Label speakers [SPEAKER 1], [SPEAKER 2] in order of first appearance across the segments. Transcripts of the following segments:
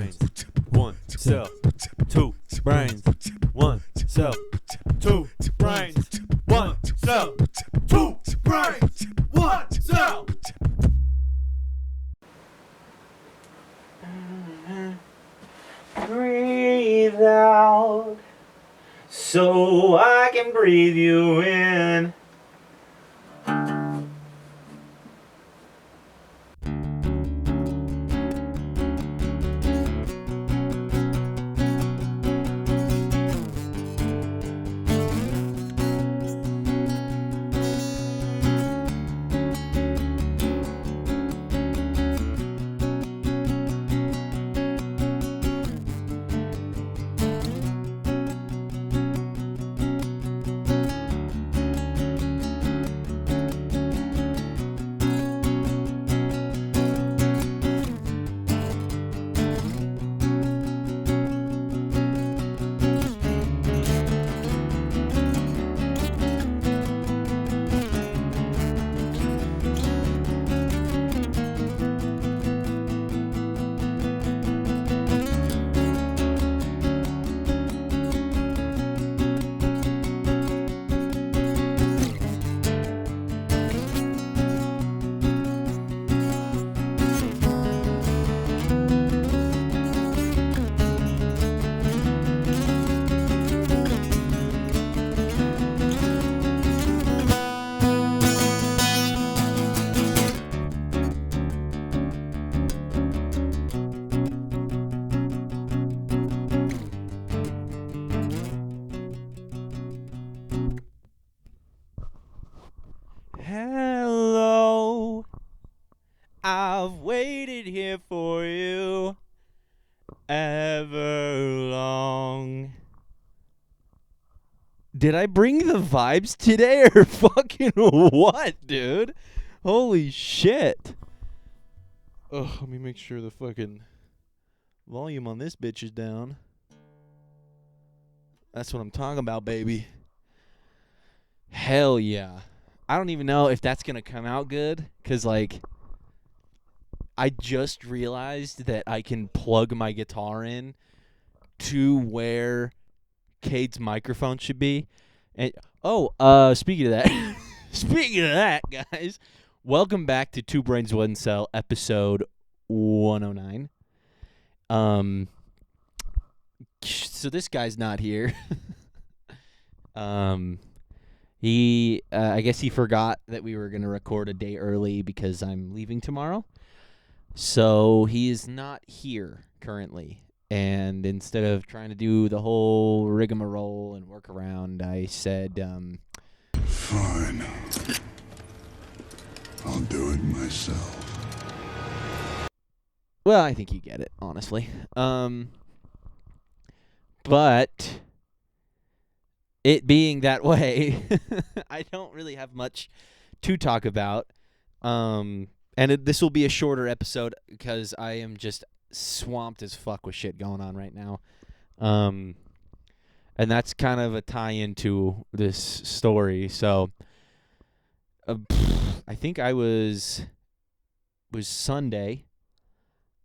[SPEAKER 1] brains, one cell, two brains, one cell, two brains, one cell, two brains, one cell.
[SPEAKER 2] Breathe out so I can breathe you in.
[SPEAKER 1] Hello, I've waited here for you Everlong. Did I bring the vibes today or fucking what, dude? Holy shit. Oh, let me make sure the fucking volume on this bitch is down. That's what I'm talking about, baby. Hell yeah. I don't even know if that's going to come out good because, like, I just realized that I can plug my guitar in to where Cades' microphone should be. And speaking of that, guys, welcome back to Two Brains, One Cell, episode 109. So this guy's not here. I guess he forgot that we were going to record a day early because I'm leaving tomorrow. So he is not here currently. And instead of trying to do the whole rigmarole and work around, I said,
[SPEAKER 3] Fine. I'll do it myself.
[SPEAKER 1] well, I think you get it, honestly. But it being that way, I don't really have much to talk about. This will be a shorter episode because I am just swamped as fuck with shit going on right now. And that's kind of a tie-in to this story. So, I think I was Sunday.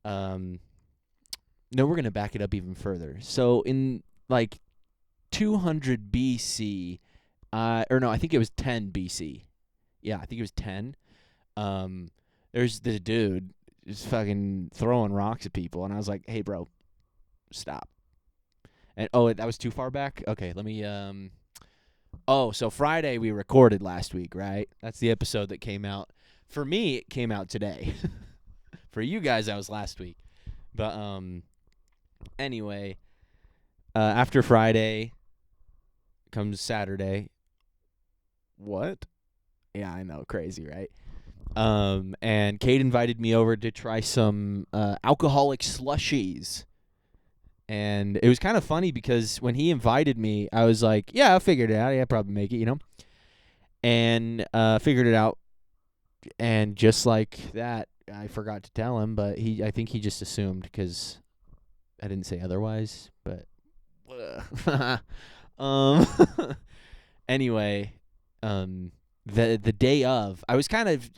[SPEAKER 1] No, we're going to back it up even further. So, in, like, 200 BC, I think it was 10 BC. Yeah, I think it was 10. There's this dude just fucking throwing rocks at people, and I was like, hey, bro, stop. And, that was too far back? Okay, let me, so Friday we recorded last week, right? That's the episode that came out. For me, it came out today. For you guys, that was last week. But, anyway, after Friday comes Saturday. What? Yeah, I know, crazy, right? And Cade invited me over to try some alcoholic slushies. And it was kind of funny because when he invited me, I was like, yeah, I figured it out. Yeah, I'll probably make it, And figured it out. And just like that, I forgot to tell him, but I think he just assumed because I didn't say otherwise, but anyway, the day of, I was kind of,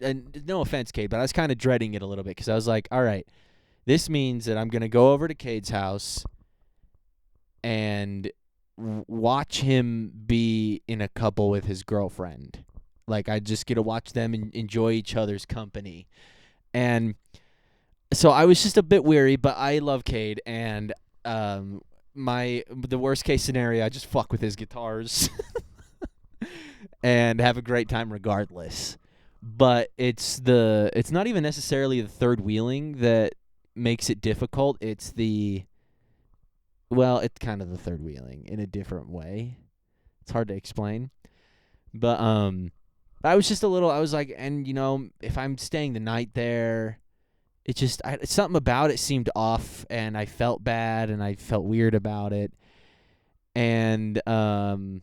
[SPEAKER 1] no offense, Cade, but I was kind of dreading it a little bit because I was like, all right, This means that I'm going to go over to Cade's house and watch him be in a couple with his girlfriend. Like, I just get to watch them and enjoy each other's company. And so I was just a bit weary, but I love Cade, and the worst case scenario, I just fuck with his guitars and have a great time regardless. But it's not even necessarily the third wheeling that makes it difficult. It's it's kind of the third wheeling in a different way. It's hard to explain. But I was just a little, I was like, and if I'm staying the night there, something about it seemed off, and I felt bad, and I felt weird about it. And then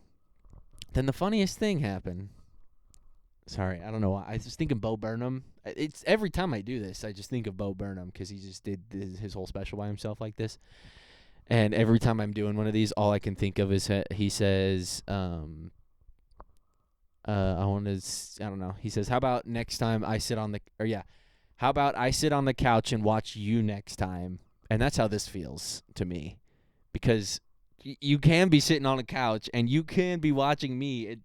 [SPEAKER 1] the funniest thing happened. Sorry, I don't know why. I was thinking Bo Burnham. It's every time I do this, I just think of Bo Burnham because he just did his whole special by himself like this. And every time I'm doing one of these, all I can think of is he says, I don't know. He says, how about next time I sit on the, how about I sit on the couch and watch you next time? And that's how this feels to me, because you can be sitting on a couch and you can be watching me.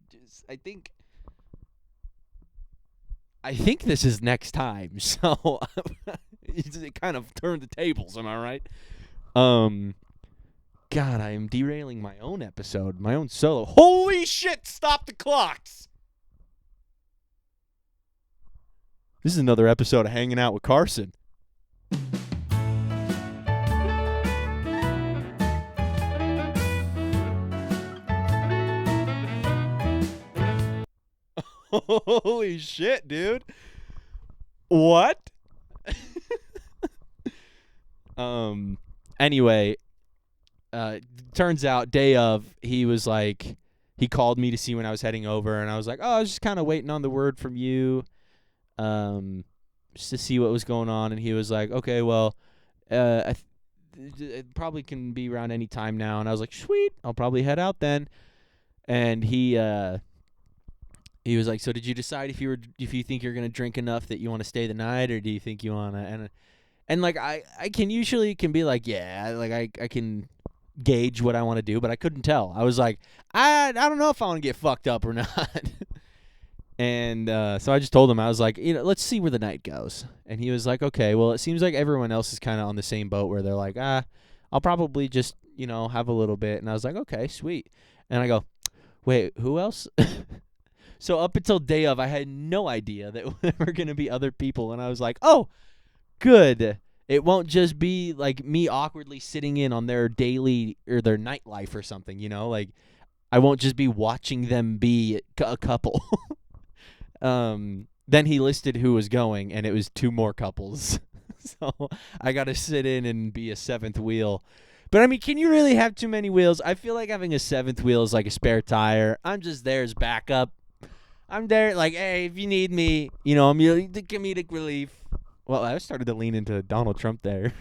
[SPEAKER 1] I think this is next time. So it kind of turned the tables. Am I right? God, I am derailing my own episode, my own solo. Holy shit! Stop the clocks. This is another episode of Hanging Out with Carson. Holy shit, dude. What? Anyway, turns out day of, he was like, he called me to see when I was heading over, and I was like, oh, I was just kind of waiting on the word from you, just to see what was going on. And he was like, okay, well, it probably can be around any time now. And I was like, sweet, I'll probably head out then. And he was like, so did you decide if you think you're gonna drink enough that you want to stay the night, or do you think you wanna? And like I can usually be like, yeah, like I can gauge what I want to do, but I couldn't tell. I was like, I don't know if I want to get fucked up or not. And so I just told him, I was like, let's see where the night goes. And he was like, okay, well, it seems like everyone else is kind of on the same boat where they're like, I'll probably just have a little bit. And I was like, okay, sweet. And I go, wait, who else? So up until day of, I had no idea that there were going to be other people. And I was like, oh, good. It won't just be like me awkwardly sitting in on their daily or their nightlife or something, like I won't just be watching them be a couple. Then he listed who was going, and it was 2 more couples. So I got to sit in and be a 7th wheel. But I mean, can you really have too many wheels? I feel like having a 7th wheel is like a spare tire. I'm just there as backup. I'm there like, hey, if you need me, I'm the comedic relief. Well, I started to lean into Donald Trump there.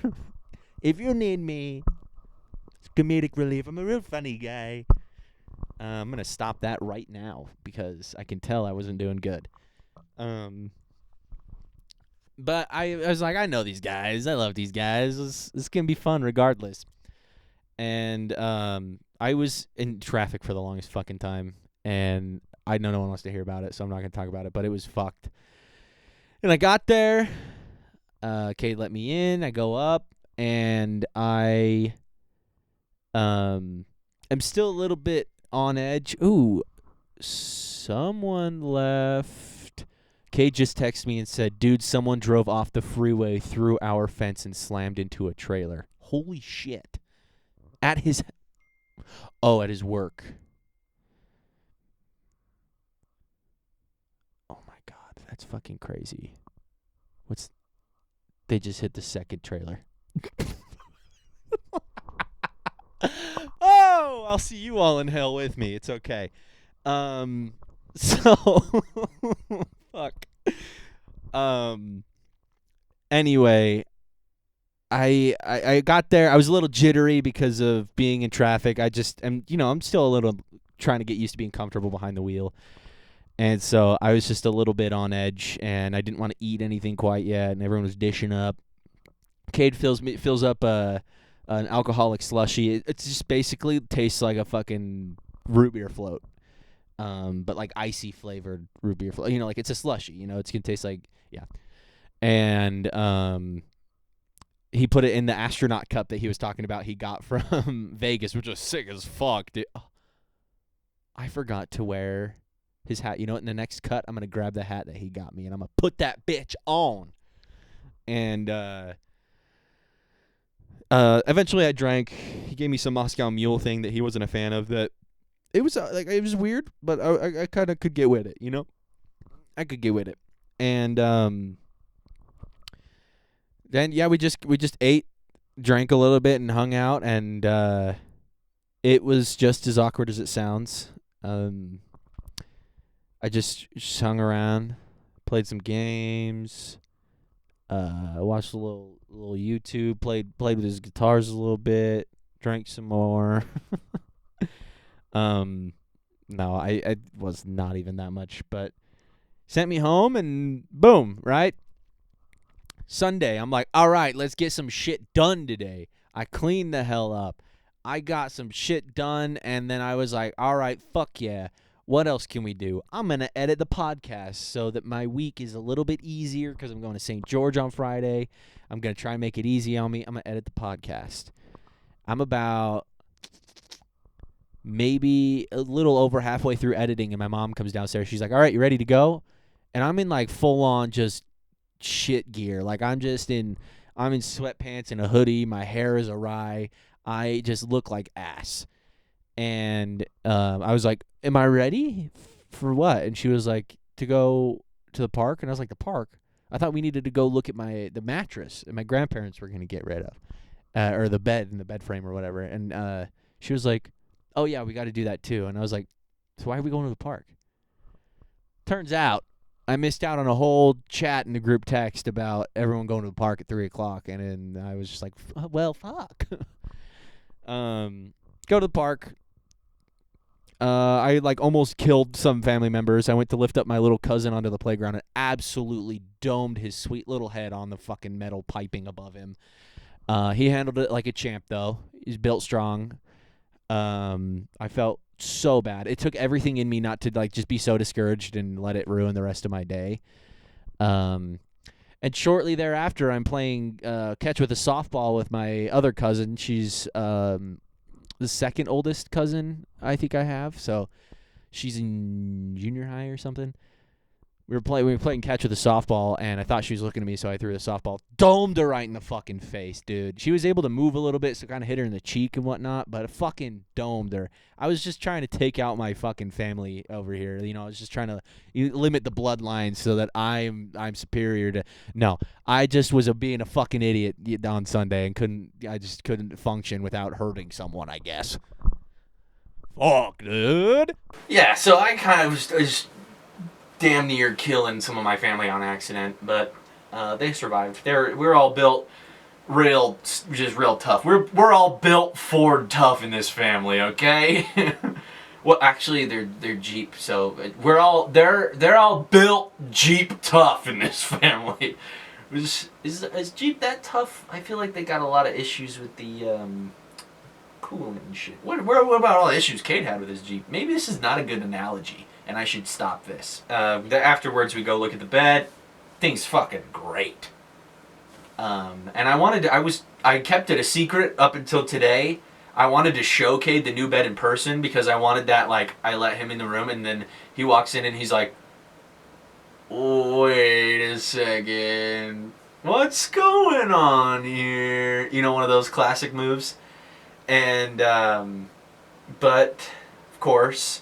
[SPEAKER 1] If you need me, it's comedic relief. I'm a real funny guy. I'm going to stop that right now because I can tell I wasn't doing good. But I was like, I know these guys. I love these guys. This can be fun regardless. And I was in traffic for the longest fucking time. And I know no one wants to hear about it, so I'm not going to talk about it. But it was fucked. And I got there. Cade let me in. I go up. And I am still a little bit on edge. Ooh, someone left. Cade just texted me and said, dude, someone drove off the freeway through our fence and slammed into a trailer. Holy shit. At his work. Oh my God, that's fucking crazy. They just hit the second trailer. Oh, I'll see you all in hell with me. It's okay. So fuck. Anyway, I got there. I was a little jittery because of being in traffic. I just am, I'm still a little trying to get used to being comfortable behind the wheel. And so I was just a little bit on edge, and I didn't want to eat anything quite yet, and everyone was dishing up. Cade fills up an alcoholic slushy. It just basically tastes like a fucking root beer float, but like icy flavored root beer float. Like it's a slushy. It's gonna taste like And he put it in the astronaut cup that he was talking about. He got from Vegas, which was sick as fuck, dude. Oh, I forgot to wear his hat. You know what? In the next cut, I'm gonna grab the hat that he got me, and I'm gonna put that bitch on. And eventually, I drank. He gave me some Moscow Mule thing that he wasn't a fan of. That it was it was weird, but I kind of could get with it. I could get with it. And then we just ate, drank a little bit, and hung out, and it was just as awkward as it sounds. I just hung around, played some games, watched a little YouTube, played with his guitars a little bit, drank some more. No, I was not even that much, but sent me home, and boom, right? Sunday, I'm like, all right, let's get some shit done today. I cleaned the hell up. I got some shit done, and then I was like, all right, fuck yeah. What else can we do? I'm going to edit the podcast so that my week is a little bit easier because I'm going to St. George on Friday. I'm going to try and make it easy on me. I'm going to edit the podcast. I'm about maybe a little over halfway through editing, and my mom comes downstairs. She's like, all right, you ready to go? And I'm in like full-on just shit gear. Like I'm in sweatpants and a hoodie. My hair is awry. I just look like ass. And I was like, am I ready for what? And she was like, to go to the park. And I was like, the park? I thought we needed to go look at the mattress that my grandparents were going to get rid of, or the bed and the bed frame or whatever. And she was like, oh yeah, we got to do that too. And I was like, so why are we going to the park? Turns out I missed out on a whole chat in the group text about everyone going to the park at 3:00, and then I was just like, well, fuck. Go to the park. I almost killed some family members. I went to lift up my little cousin onto the playground and absolutely domed his sweet little head on the fucking metal piping above him. He handled it like a champ, though. He's built strong. I felt so bad. It took everything in me not to just be so discouraged and let it ruin the rest of my day. And shortly thereafter, I'm playing catch with a softball with my other cousin. She's the second oldest cousin I think I have. So she's in junior high or something. We were playing catch with a softball, and I thought she was looking at me, so I threw the softball, domed her right in the fucking face, dude. She was able to move a little bit, so kind of hit her in the cheek and whatnot, but fucking domed her. I was just trying to take out my fucking family over here. I was just trying to limit the bloodlines so that I'm superior to. No, I just was being a fucking idiot on Sunday and I just couldn't function without hurting someone, I guess. Fuck, dude.
[SPEAKER 2] Yeah, so I kind of was damn near killing some of my family on accident, but they survived. We're all built real tough. We're all built Ford tough in this family, okay? Well, actually, they're Jeep, so they're all built Jeep tough in this family. Is Jeep that tough? I feel like they got a lot of issues with the coolant and shit. What about all the issues Cade had with his Jeep? Maybe this is not a good analogy, and I should stop this. Afterwards, we go look at the bed. Thing's fucking great. And I kept it a secret up until today. I wanted to show Cade the new bed in person because I wanted that, I let him in the room, and then he walks in and he's like, wait a second, what's going on here? One of those classic moves. And, but, of course,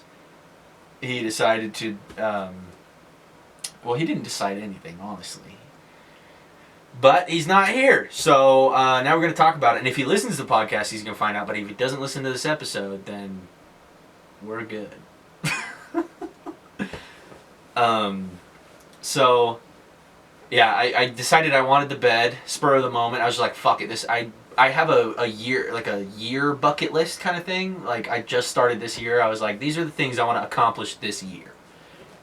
[SPEAKER 2] he decided to, he didn't decide anything, honestly. But he's not here, so now we're going to talk about it. And if he listens to the podcast, he's going to find out. But if he doesn't listen to this episode, then we're good. So, yeah, I decided I wanted the bed, spur of the moment. I was like, fuck it, I have a year bucket list kind of thing. I just started this year. I was like, these are the things I want to accomplish this year.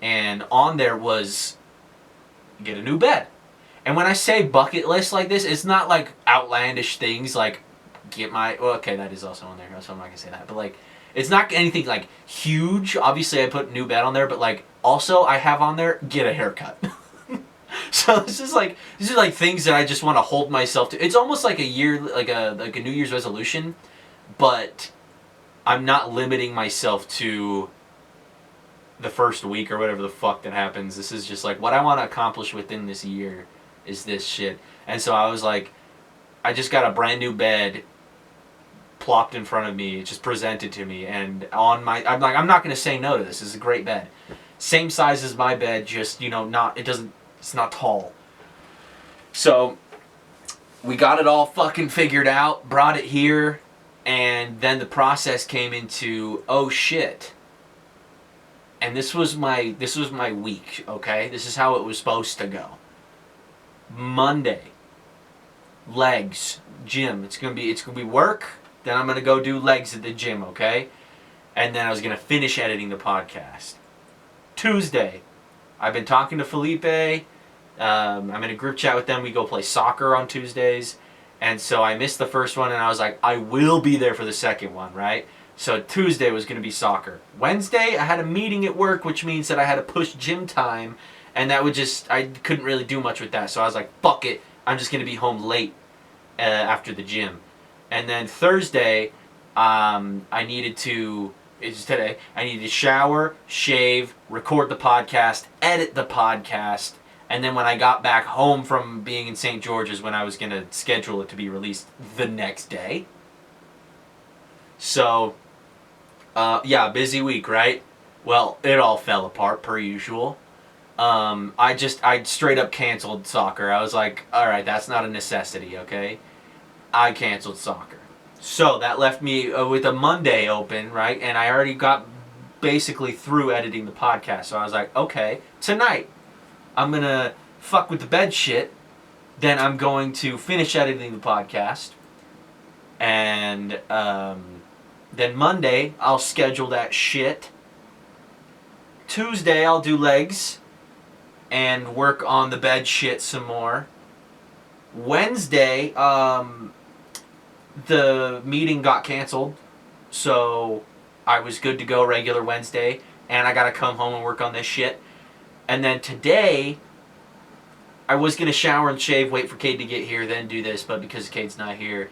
[SPEAKER 2] And on there was get a new bed. And when I say bucket list like this, it's not like outlandish things like get my... Well, okay, that is also on there, so I'm not going to say that. But, like, it's not anything, like, huge. Obviously, I put new bed on there, but, like, also I have on there, get a haircut. So this is like things that I just want to hold myself to. It's almost like a year, like a New Year's resolution, but I'm not limiting myself to the first week or whatever the fuck that happens. This is just like what I want to accomplish within this year is this shit. And so I was like, I just got a brand new bed plopped in front of me, just presented to me, and on my, I'm like, I'm not gonna say no to this. This is a great bed, same size as my bed, just it's not tall. So we got it all fucking figured out, brought it here, and then the process came into, oh shit. And this was my week, okay? This is how it was supposed to go. Monday, legs, gym. It's gonna be work. Then I'm gonna go do legs at the gym, okay? And then I was gonna finish editing the podcast. Tuesday, I've been talking to Felipe. I'm in a group chat with them. We go play soccer on Tuesdays. And so I missed the first one, and I was like, I will be there for the second one, right? So Tuesday was going to be soccer. Wednesday, I had a meeting at work, which means that I had to push gym time, and I couldn't really do much with that. So I was like, fuck it. I'm just going to be home late after the gym. And then Thursday, it's today, I needed to shower, shave, record the podcast, edit the podcast, and then when I got back home from being in St. George's, when I was going to schedule it to be released the next day. So, busy week, right? Well, it all fell apart per usual. I straight up canceled soccer. I was like, alright, that's not a necessity, okay? I canceled soccer. So that left me with a Monday open, right? And I already got basically through editing the podcast. So I was like, okay, tonight I'm going to fuck with the bed shit. Then I'm going to finish editing the podcast. And then Monday I'll schedule that shit. Tuesday I'll do legs and work on the bed shit some more. Wednesday, the meeting got canceled, so I was good to go regular Wednesday, and I gotta come home and work on this shit. And then today, I was gonna shower and shave, wait for Cade to get here, then do this, but because Cade's not here,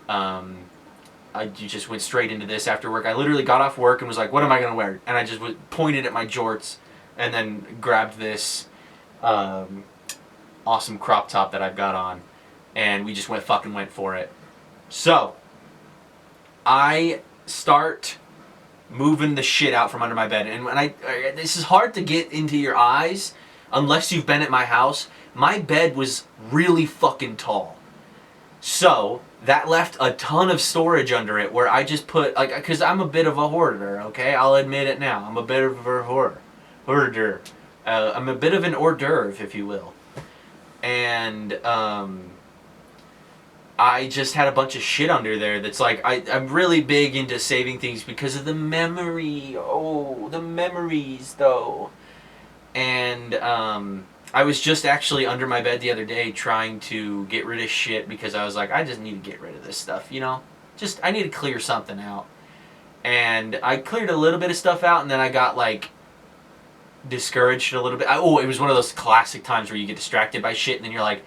[SPEAKER 2] I just went straight into this after work. I literally got off work and was like, what am I gonna wear? And I just pointed at my jorts, and then grabbed this awesome crop top that I've got on, and we just went for it. So, I start moving the shit out from under my bed, and when this is hard to get into your eyes unless you've been at my house. My bed was really fucking tall, so that left a ton of storage under it where I just put, like, because I'm a bit of a hoarder, okay? I'll admit it now. I'm a bit of a hoarder. I'm a bit of an hors d'oeuvre, if you will. And I just had a bunch of shit under there that's like, I'm really big into saving things because of the memory. Oh, the memories, though. And I was just actually under my bed the other day trying to get rid of shit because I was like, I just need to get rid of this stuff, you know? Just, I need to clear something out. And I cleared a little bit of stuff out, and then I got, like, discouraged a little bit. It was one of those classic times where you get distracted by shit, and then you're like,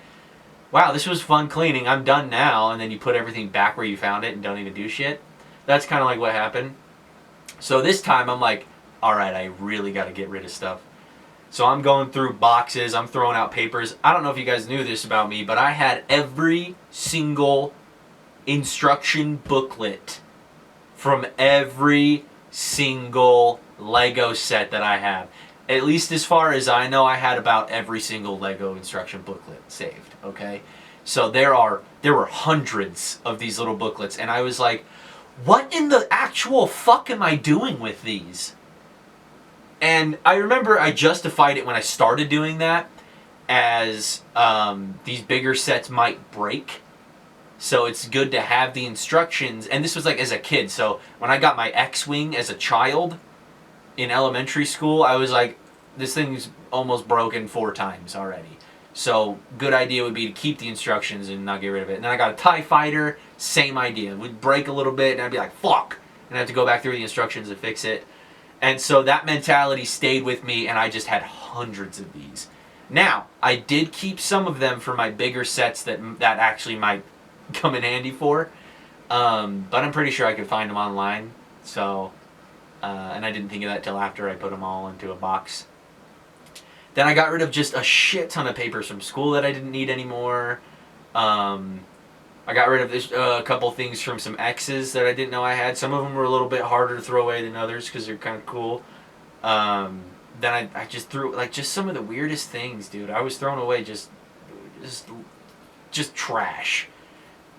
[SPEAKER 2] wow, this was fun cleaning, I'm done now, and then you put everything back where you found it and don't even do shit. That's kind of like what happened. So this time I'm like, alright, I really got to get rid of stuff. So I'm going through boxes, I'm throwing out papers. I don't know if you guys knew this about me, but I had every single instruction booklet from every single Lego set that I have. At least as far as I know, I had about every single Lego instruction booklet saved, okay? So there were hundreds of these little booklets, and I was like, what in the actual fuck am I doing with these? And I remember I justified it when I started doing that as these bigger sets might break. So it's good to have the instructions. And this was like as a kid. So when I got my X-Wing as a child in elementary school, I was like, this thing's almost broken 4 times already. So good idea would be to keep the instructions and not get rid of it. And then I got a TIE Fighter, same idea. It would break a little bit and I'd be like, fuck. And I have to go back through the instructions and fix it. And so that mentality stayed with me and I just had hundreds of these. Now, I did keep some of them for my bigger sets that actually might come in handy for. But I'm pretty sure I could find them online. So, and I didn't think of that till after I put them all into a box. Then I got rid of just a shit ton of papers from school that I didn't need anymore. I got rid of a couple things from some X's that I didn't know I had. Some of them were a little bit harder to throw away than others because they're kind of cool. Then I just threw like just some of the weirdest things, dude. I was throwing away just trash.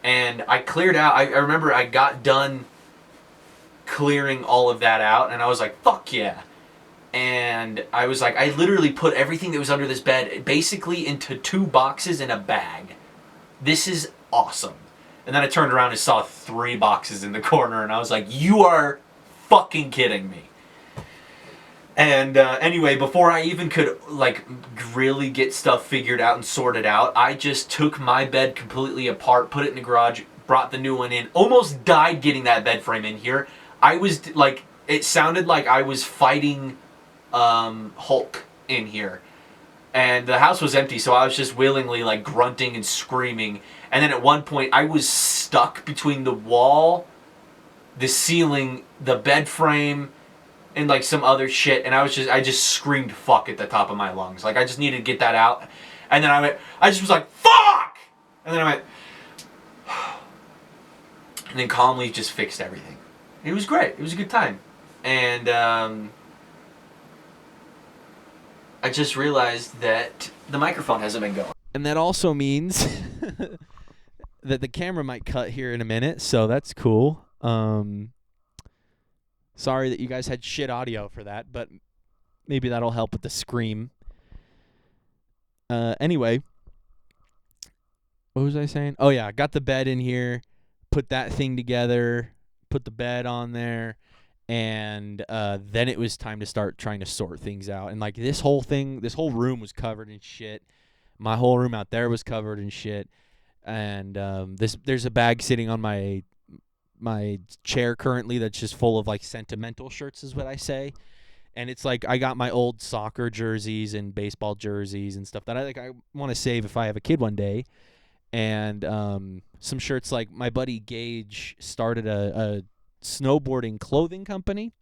[SPEAKER 2] And I cleared out. I remember I got done clearing all of that out, and I was like, fuck yeah. And I was like, I literally put everything that was under this bed basically into 2 boxes in a bag. This is awesome. And then I turned around and saw 3 boxes in the corner, and I was like, you are fucking kidding me. And anyway, before I even could like really get stuff figured out and sorted out, I just took my bed completely apart, put it in the garage, brought the new one in, almost died getting that bed frame in here. I was like, it sounded like I was fighting Hulk in here. And the house was empty, so I was just willingly like grunting and screaming. And then at one point, I was stuck between the wall, the ceiling, the bed frame, and like some other shit. And I just screamed fuck at the top of my lungs. Like I just needed to get that out. And then I just was like, fuck! And then I went, and then calmly just fixed everything. It was great. It was a good time. And I just realized that the microphone hasn't been going.
[SPEAKER 1] And that also means that the camera might cut here in a minute, so that's cool. Sorry that you guys had shit audio for that, but maybe that'll help with the scream. Anyway, what was I saying? Oh yeah, got the bed in here, put that thing together, put the bed on there, and then it was time to start trying to sort things out. And like this whole room was covered in shit. My whole room out there was covered in shit. And there's a bag sitting on my chair currently that's just full of like sentimental shirts is what I say. And it's like I got my old soccer jerseys and baseball jerseys and stuff that I want to save if I have a kid one day. And some shirts, like my buddy Gage started a snowboarding clothing company,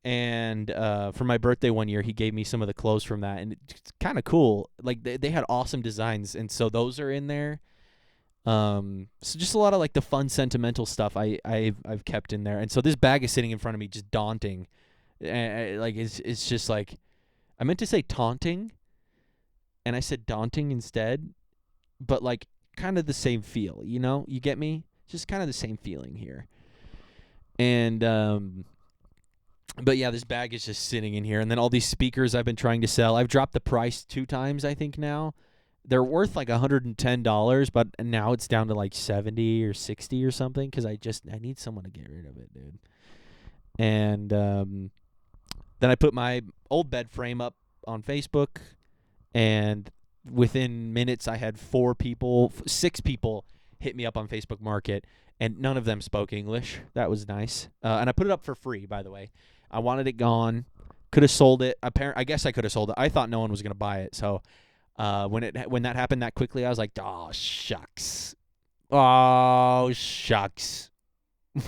[SPEAKER 1] and for my birthday one year he gave me some of the clothes from that, and it's kind of cool. Like they had awesome designs, and so those are in there. So just a lot of like the fun sentimental stuff I've kept in there. And so this bag is sitting in front of me just daunting, like it's just like I meant to say taunting and I said daunting instead, but like kind of the same feel, you get me? Just kind of the same feeling here. And but yeah, this bag is just sitting in here. And then all these speakers I've been trying to sell, I've dropped the price 2 times I think now. They're worth like $110, but now it's down to like 70 or 60 or something because I need someone to get rid of it, dude. And then I put my old bed frame up on Facebook, and within minutes I had 6 people hit me up on Facebook Market, and none of them spoke English. That was nice. And I put it up for free, by the way. I wanted it gone. Could have sold it. I guess I could have sold it. I thought no one was going to buy it, so when that happened that quickly, I was like, oh, shucks. Oh, shucks.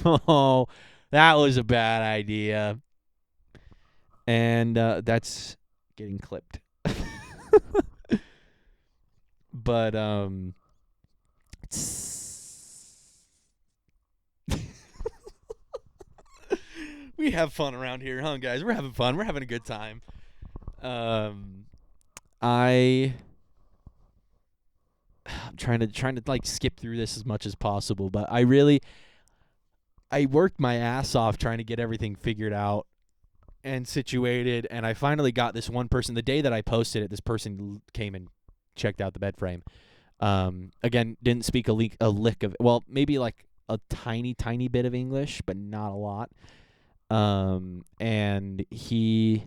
[SPEAKER 1] Oh, that was a bad idea. And that's getting clipped. But, we have fun around here, huh, guys? We're having fun. We're having a good time. I'm trying to like skip through this as much as possible, but I worked my ass off trying to get everything figured out and situated, and I finally got this one person. The day that I posted it, this person came and checked out the bed frame. Again, didn't speak a lick of, well, maybe like a tiny bit of English, but not a lot. And he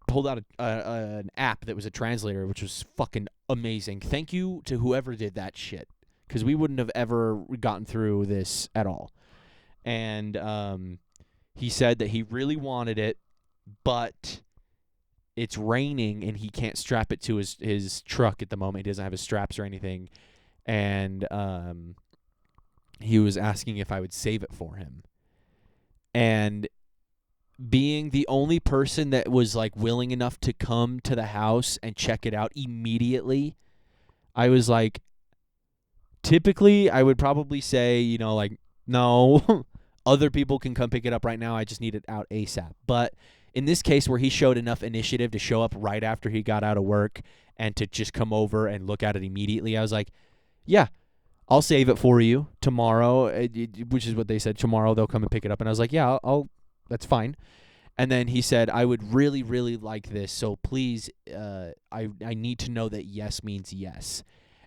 [SPEAKER 1] pulled out an app that was a translator, which was fucking amazing. Thank you to whoever did that shit, because we wouldn't have ever gotten through this at all. And he said that he really wanted it, but it's raining and he can't strap it to his truck at the moment. He doesn't have his straps or anything. And he was asking if I would save it for him. And being the only person that was like willing enough to come to the house and check it out immediately, I was like, typically I would probably say, like, no, other people can come pick it up right now. I just need it out ASAP. But in this case, where he showed enough initiative to show up right after he got out of work and to just come over and look at it immediately, I was like, yeah, I'll save it for you tomorrow, which is what they said. Tomorrow they'll come and pick it up. And I was like, yeah, I'll that's fine. And then he said, I would really, really like this, so please, I need to know that yes means yes.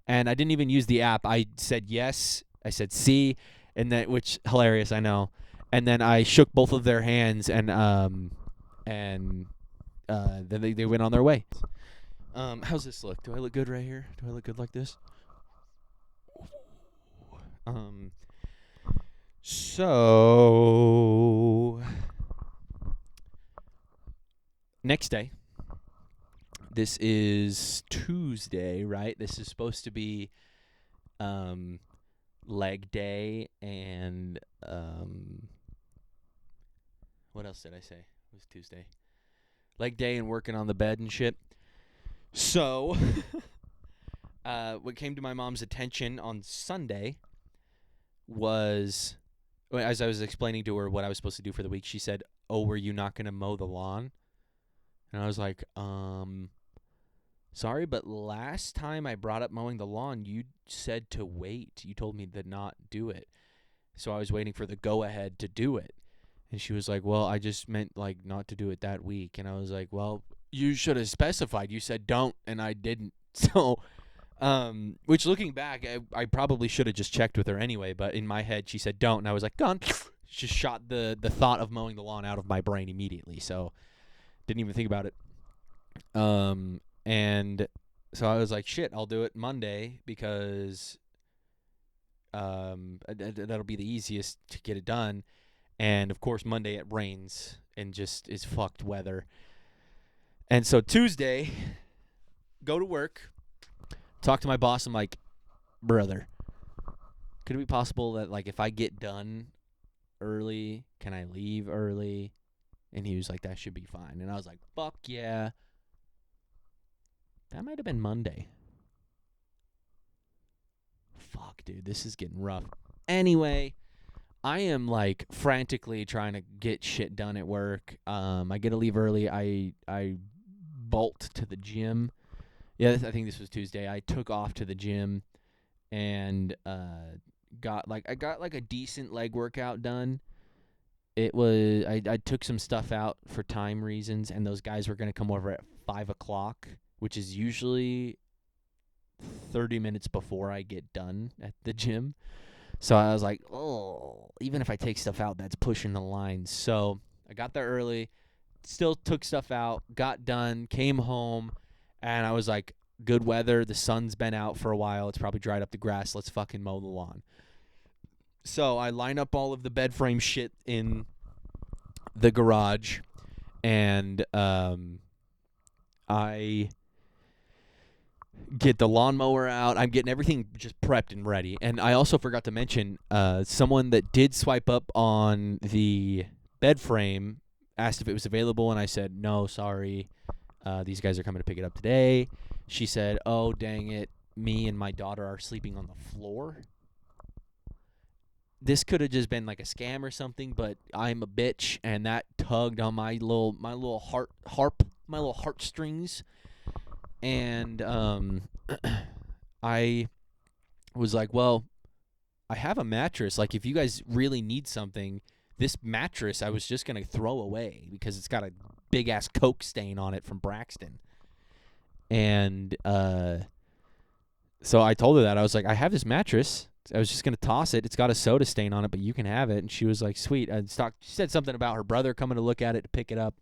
[SPEAKER 1] And I didn't even use the app. I said yes. I said see, and then, which hilarious, I know. And then I shook both of their hands, and then they went on their way. How's this look? Do I look good right here? Do I look good like this? So next day. This is Tuesday, right? This is supposed to be leg day and what else did I say? It was Tuesday. Leg day and working on the bed and shit. So what came to my mom's attention on Sunday was, as I was explaining to her what I was supposed to do for the week, she said, "Oh, were you not going to mow the lawn?" And I was like, sorry, but last time I brought up mowing the lawn, you said to wait. You told me to not do it. So I was waiting for the go-ahead to do it. And she was like, well, I just meant, like, not to do it that week. And I was like, well, you should have specified. You said don't, and I didn't. So, which looking back, I probably should have just checked with her anyway. But in my head, she said don't, and I was like, gone. Just shot the thought of mowing the lawn out of my brain immediately. So didn't even think about it. And so I was like, shit, I'll do it Monday because that'll be the easiest to get it done. And, of course, Monday it rains and just is fucked weather. And so Tuesday, go to work, talk to my boss. I'm like, brother, could it be possible that, like, if I get done early, can I leave early? And he was like, that should be fine. And I was like, fuck yeah. That might have been Monday. Fuck, dude, this is getting rough. Anyway, I am, like, frantically trying to get shit done at work. I get to leave early. I bolt to the gym. Yeah, I think this was Tuesday. I took off to the gym and got a decent leg workout done. It was I took some stuff out for time reasons, and those guys were going to come over at 5 o'clock, which is usually 30 minutes before I get done at the gym. So I was like, oh, even if I take stuff out, that's pushing the line. So I got there early, still took stuff out, got done, came home, and I was like, good weather. The sun's been out for a while. It's probably dried up the grass. Let's fucking mow the lawn. So I line up all of the bed frame shit in the garage, and I get the lawnmower out. I'm getting everything just prepped and ready. And I also forgot to mention, someone that did swipe up on the bed frame asked if it was available, and I said, no, sorry. These guys are coming to pick it up today. She said, oh, dang it. Me and my daughter are sleeping on the floor. This could have just been like a scam or something, but I'm a bitch, and that tugged on my little heartstrings. And I was like, well, I have a mattress. Like, if you guys really need something, this mattress I was just going to throw away because it's got a big-ass Coke stain on it from Braxton. And so I told her that. I was like, I have this mattress. I was just going to toss it. It's got a soda stain on it, but you can have it. And she was like, sweet. She said something about her brother coming to look at it to pick it up.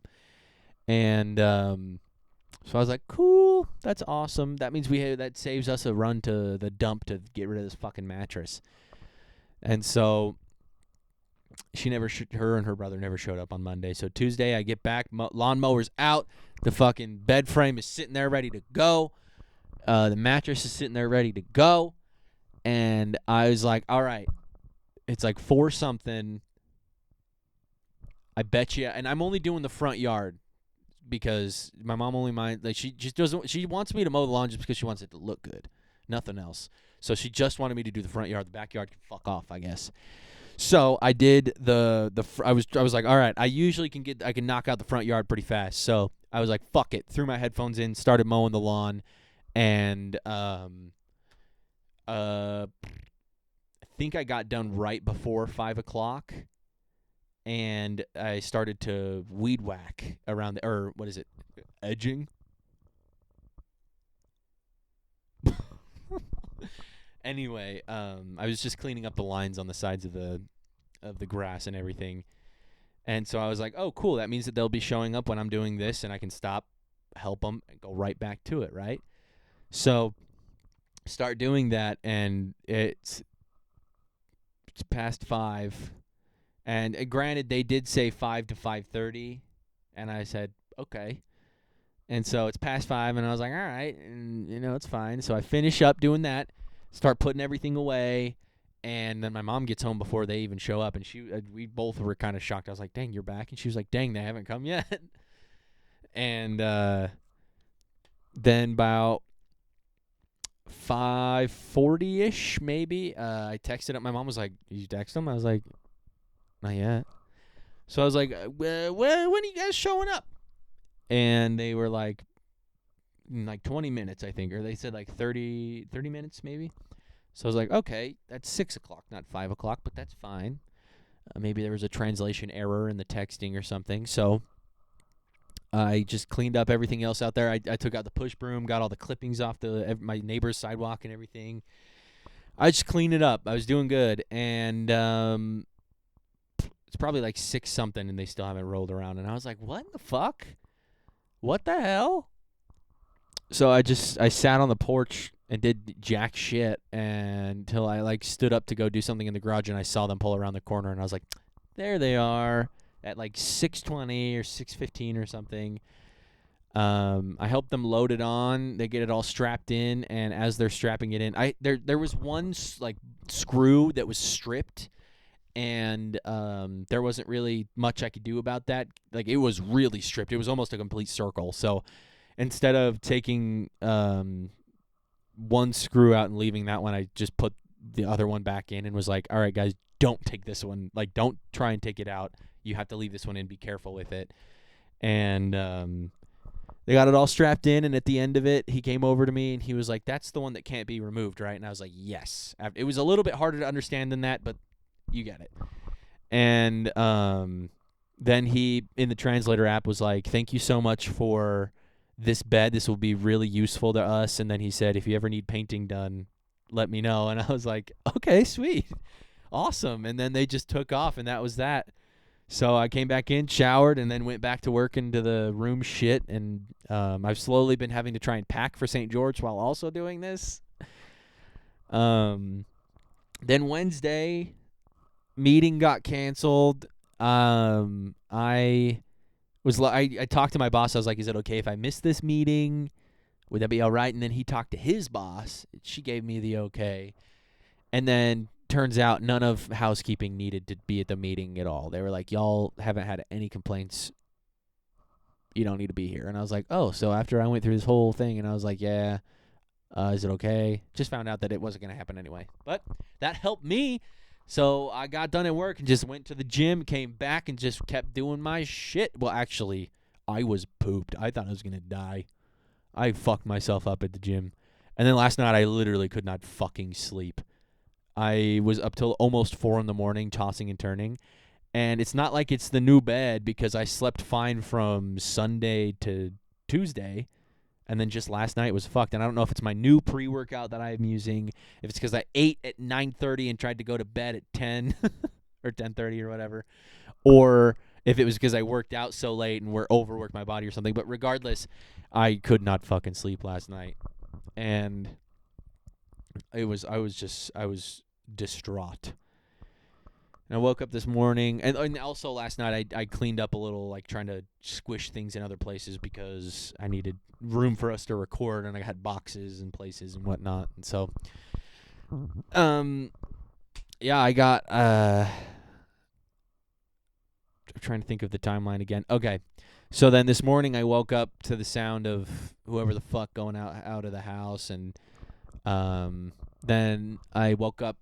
[SPEAKER 1] And so I was like, cool, that's awesome. That means that saves us a run to the dump to get rid of this fucking mattress. And so her and her brother never showed up on Monday. So Tuesday I get back, lawnmower's out, the fucking bed frame is sitting there ready to go. The mattress is sitting there ready to go. And I was like, all right, it's like 4 something. I bet you, and I'm only doing the front yard because my mom only minds, like, she just doesn't, she wants me to mow the lawn just because she wants it to look good, nothing else. So she just wanted me to do the front yard. The backyard can fuck off, I guess. So I did I was like, all right, I can knock out the front yard pretty fast. So I was like, fuck it, threw my headphones in, started mowing the lawn, and I think I got done right before 5 o'clock. And I started to weed whack around edging? Anyway, I was just cleaning up the lines on the sides of the grass and everything. And so I was like, oh, cool, that means that they'll be showing up when I'm doing this, and I can stop, help them, and go right back to it, right? So start doing that, and it's past 5. And granted, they did say 5 to 5:30, and I said, okay. And so it's past 5, and I was like, all right, and, it's fine. So I finish up doing that, start putting everything away, and then my mom gets home before they even show up, and we both were kind of shocked. I was like, dang, you're back? And she was like, dang, they haven't come yet. And then about 5:40-ish, maybe, I texted up. My mom was like, did you text them? I was like, not yet. So I was like, when are you guys showing up? And they were like, in like 20 minutes, I think. Or they said like 30 minutes maybe. So I was like, okay, that's 6 o'clock, not 5 o'clock, but that's fine. Maybe there was a translation error in the texting or something. So I just cleaned up everything else out there. I took out the push broom, got all the clippings off my neighbor's sidewalk and everything. I just cleaned it up. I was doing good. And it's probably like 6 something, and they still haven't rolled around. And I was like, what the fuck? What the hell? So I sat on the porch and did jack shit until I like stood up to go do something in the garage, and I saw them pull around the corner, and I was like, there they are at like 6:20 or 6:15 or something. I helped them load it on. They get it all strapped in, and as they're strapping it in, there was one like screw that was stripped. And there wasn't really much I could do about that. Like, it was really stripped. It was almost a complete circle. So instead of taking one screw out and leaving that one, I just put the other one back in and was like, all right, guys, don't take this one. Like, don't try and take it out. You have to leave this one in. Be careful with it. And they got it all strapped in, and at the end of it, he came over to me, and he was like, that's the one that can't be removed, right? And I was like, yes. It was a little bit harder to understand than that, but you get it. And then he, in the translator app, was like, thank you so much for this bed. This will be really useful to us. And then he said, if you ever need painting done, let me know. And I was like, okay, sweet. Awesome. And then they just took off, and that was that. So I came back in, showered, and then went back to work into the room shit. And I've slowly been having to try and pack for St. George while also doing this. Then Wednesday, meeting got canceled. I talked to my boss. I was like, is it okay if I miss this meeting? Would that be all right? And then he talked to his boss. She gave me the okay. And then turns out none of housekeeping needed to be at the meeting at all. They were like, y'all haven't had any complaints. You don't need to be here. And I was like, oh, so after I went through this whole thing, and I was like, yeah, is it okay? Just found out that it wasn't going to happen anyway. But that helped me. So I got done at work and just went to the gym, came back, and just kept doing my shit. Well, actually, I was pooped. I thought I was going to die. I fucked myself up at the gym. And then last night, I literally could not fucking sleep. I was up till almost 4 a.m, tossing and turning. And it's not like it's the new bed, because I slept fine from Sunday to Tuesday. And then just last night was fucked. And I don't know if it's my new pre-workout that I'm using, if it's because I ate at 9:30 and tried to go to bed at 10 or 10:30 or whatever, or if it was because I worked out so late and overworked my body or something. But regardless, I could not fucking sleep last night, and I was distraught. And I woke up this morning, and also last night I cleaned up a little, like trying to squish things in other places because I needed room for us to record, and I had boxes and places and whatnot. And so, yeah, I got, I'm trying to think of the timeline again. Okay. So then this morning I woke up to the sound of whoever the fuck going out of the house, and then I woke up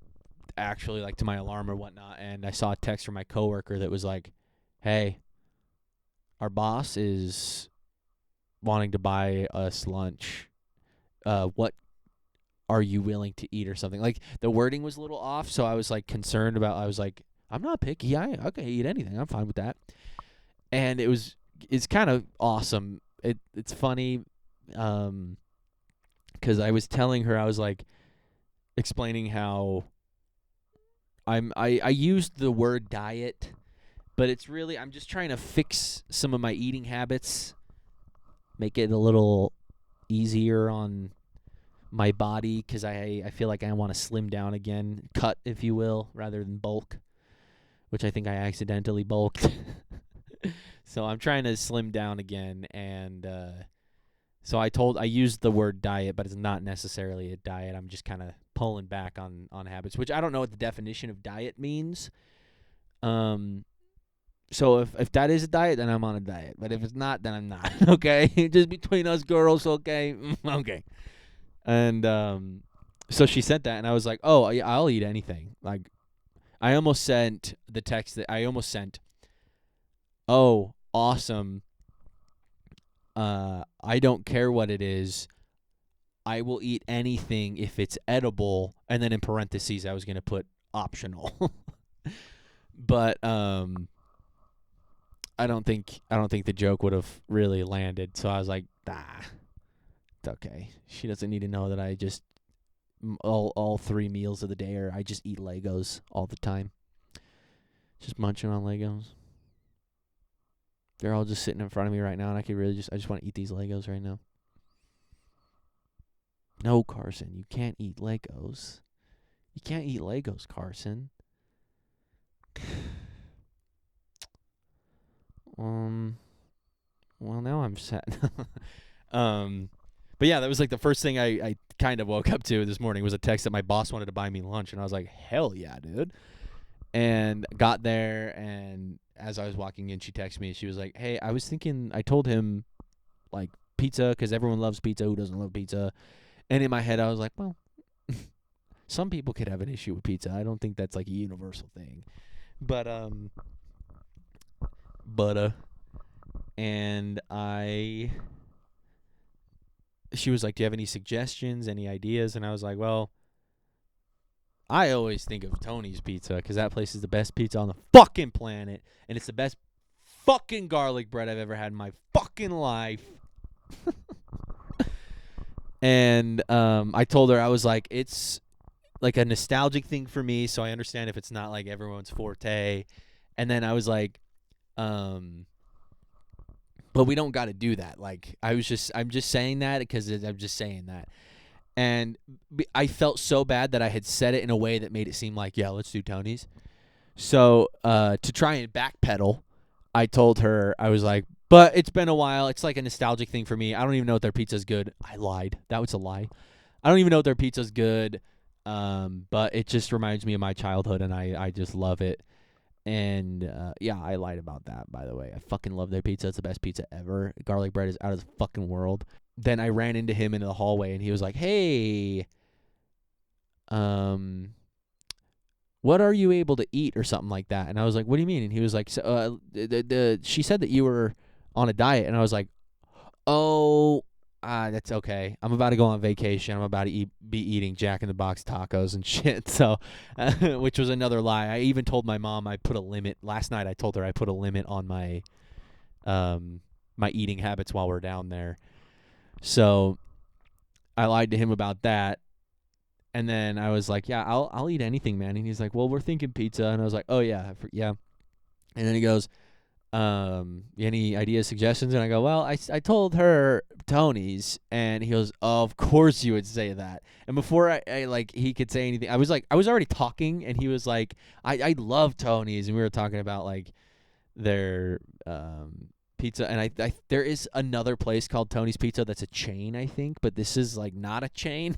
[SPEAKER 1] actually like to my alarm or whatnot, and I saw a text from my coworker that was like, "Hey, our boss is wanting to buy us lunch. What are you willing to eat?" or something. Like the wording was a little off, so I was like concerned about. I was like, "I'm not picky. I can eat anything. I'm fine with that." And it's kind of awesome. It's funny, because I was telling her, I was like explaining how I used the word diet, but it's really I'm just trying to fix some of my eating habits, make it a little easier on my body, because I feel like I want to slim down again, cut if you will, rather than bulk, which I think I accidentally bulked. So I'm trying to slim down again, and so I used the word diet, but it's not necessarily a diet. I'm just kind of pulling back on habits, which I don't know what the definition of diet means. So if that is a diet, then I'm on a diet. But if it's not, then I'm not. Okay, just between us girls. Okay, okay. And so she sent that, and I was like, oh yeah, I'll eat anything. Like I almost sent the text that I almost sent. Oh, awesome. I don't care what it is. I will eat anything if it's edible. And then in parentheses, I was going to put optional. But I don't think the joke would have really landed. So I was like, it's okay. She doesn't need to know that I just all 3 meals of the day, or I just eat Legos all the time. Just munching on Legos. They're all just sitting in front of me right now, and I just want to eat these Legos right now. No, Carson, you can't eat Legos. You can't eat Legos, Carson. Well, now I'm sad. But yeah, that was like the first thing I kind of woke up to this morning was a text that my boss wanted to buy me lunch, and I was like, hell yeah, dude. And got there, and as I was walking in, she texted me. She was like, hey, I was thinking, I told him, like, pizza, because everyone loves pizza. Who doesn't love pizza? And in my head, I was like, well, some people could have an issue with pizza. I don't think that's, like, a universal thing. But, and she was like, do you have any suggestions, any ideas? And I was like, well, I always think of Tony's Pizza, because that place is the best pizza on the fucking planet, and it's the best fucking garlic bread I've ever had in my fucking life. And I told her, I was like, it's like a nostalgic thing for me, so I understand if it's not like everyone's forte. And then I was like, but we don't got to do that. Like, I'm just saying that because I'm just saying that. And I felt so bad that I had said it in a way that made it seem like, yeah, let's do Tony's. So to try and backpedal, I told her, I was like, but it's been a while. It's like a nostalgic thing for me. I don't even know if their pizza's good. I lied. That was a lie. I don't even know if their pizza's good, but it just reminds me of my childhood, and I just love it. And, yeah, I lied about that, by the way. I fucking love their pizza. It's the best pizza ever. Garlic bread is out of the fucking world. Then I ran into him in the hallway, and he was like, hey, what are you able to eat, or something like that? And I was like, what do you mean? And he was like, so, she said that you were on a diet. And I was like, oh, that's okay. I'm about to go on vacation. I'm about to be eating Jack in the Box tacos and shit. So, which was another lie. I even told my mom I put a limit. Last night I told her I put a limit on my my eating habits while we're down there. So I lied to him about that. And then I was like, yeah, I'll eat anything, man. And he's like, well, we're thinking pizza. And I was like, oh, yeah, yeah. And then he goes, Any ideas, suggestions? And I go, well, I told her Tony's, and he goes, oh, of course you would say that. And before I like he could say anything, I was already talking, and he was like, I love Tony's, and we were talking about like their pizza, and I there is another place called Tony's Pizza that's a chain, I think, but this is like not a chain.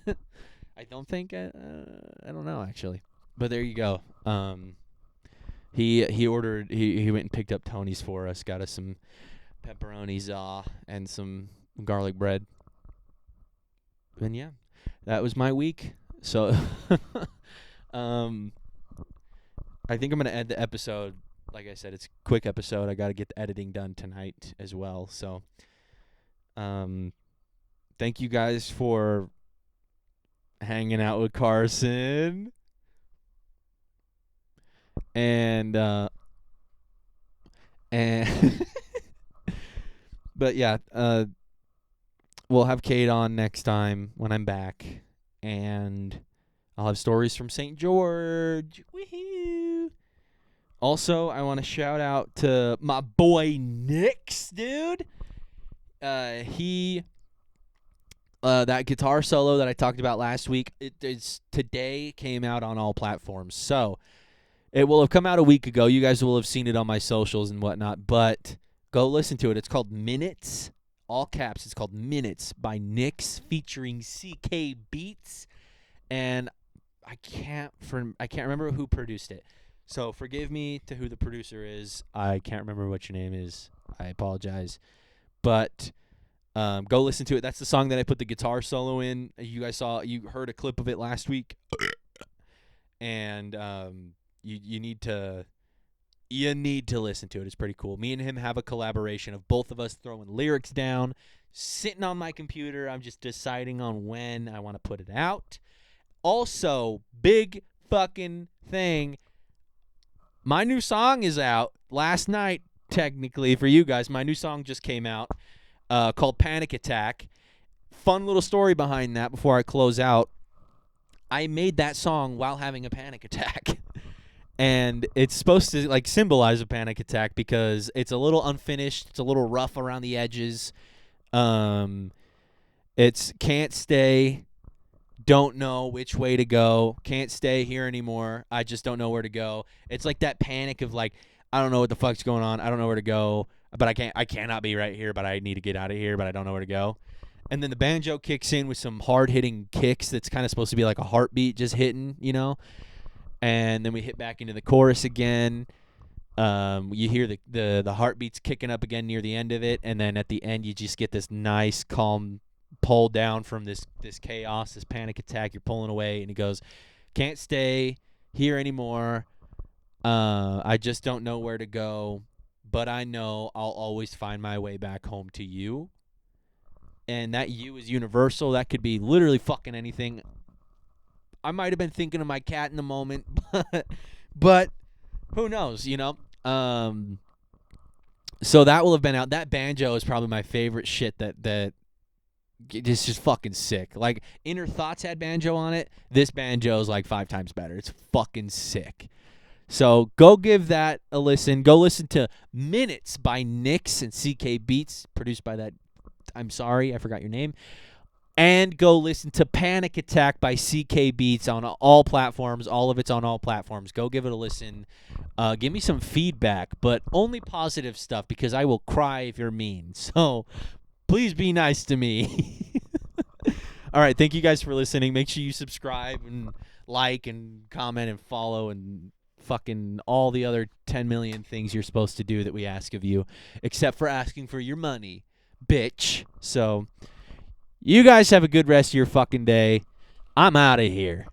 [SPEAKER 1] I don't think. I don't know actually, but there you go. He ordered. He went and picked up Tony's for us. Got us some pepperonis and some garlic bread. And yeah, that was my week. So, I think I'm gonna end the episode. Like I said, it's a quick episode. I got to get the editing done tonight as well. So, thank you guys for hanging out with Carson. And but yeah, we'll have Cade on next time when I'm back, and I'll have stories from St. George. Woohoo! Also, I want to shout out to my boy Nix, dude. He that guitar solo that I talked about last week, today came out on all platforms. So it will have come out a week ago. You guys will have seen it on my socials and whatnot, but go listen to it. It's called Minutes, all caps. It's called Minutes by NIX featuring CK Beats, and I can't remember who produced it. So forgive me to who the producer is. I can't remember what your name is. I apologize. But go listen to it. That's the song that I put the guitar solo in. You heard a clip of it last week. And you need to listen to it. It's pretty cool. Me and him have a collaboration of both of us throwing lyrics down, sitting on my computer. I'm just deciding on when I want to put it out. Also, big fucking thing. My new song is out last night, technically, for you guys. My new song just came out called Panic Attack. Fun little story behind that before I close out. I made that song while having a panic attack. And it's supposed to like symbolize a panic attack because it's a little unfinished. It's a little rough around the edges. It's can't stay. Don't know which way to go. Can't stay here anymore. I just don't know where to go. It's like that panic of like, I don't know what the fuck's going on. I don't know where to go. But I cannot be right here, but I need to get out of here, but I don't know where to go. And then the banjo kicks in with some hard-hitting kicks that's kind of supposed to be like a heartbeat just hitting, you know? And then we hit back into the chorus again. You hear the heartbeats kicking up again near the end of it, and then at the end you just get this nice, calm pull down from this chaos, this panic attack. You're pulling away, and it goes, can't stay here anymore. I just don't know where to go, but I know I'll always find my way back home to you. And that you is universal. That could be literally fucking anything. I might have been thinking of my cat in the moment, but who knows, you know? So that will have been out. That banjo is probably my favorite shit that it's just fucking sick. Like, Inner Thoughts had banjo on it. This banjo is like 5 times better. It's fucking sick. So go give that a listen. Go listen to Minutes by NIX and CK Beats, produced by that. I'm sorry, I forgot your name. And go listen to Panic Attack by CK Beats on all platforms. All of it's on all platforms. Go give it a listen. Give me some feedback, but only positive stuff because I will cry if you're mean. So please be nice to me. All right, thank you guys for listening. Make sure you subscribe and like and comment and follow and fucking all the other 10 million things you're supposed to do that we ask of you, except for asking for your money, bitch. So you guys have a good rest of your fucking day. I'm out of here.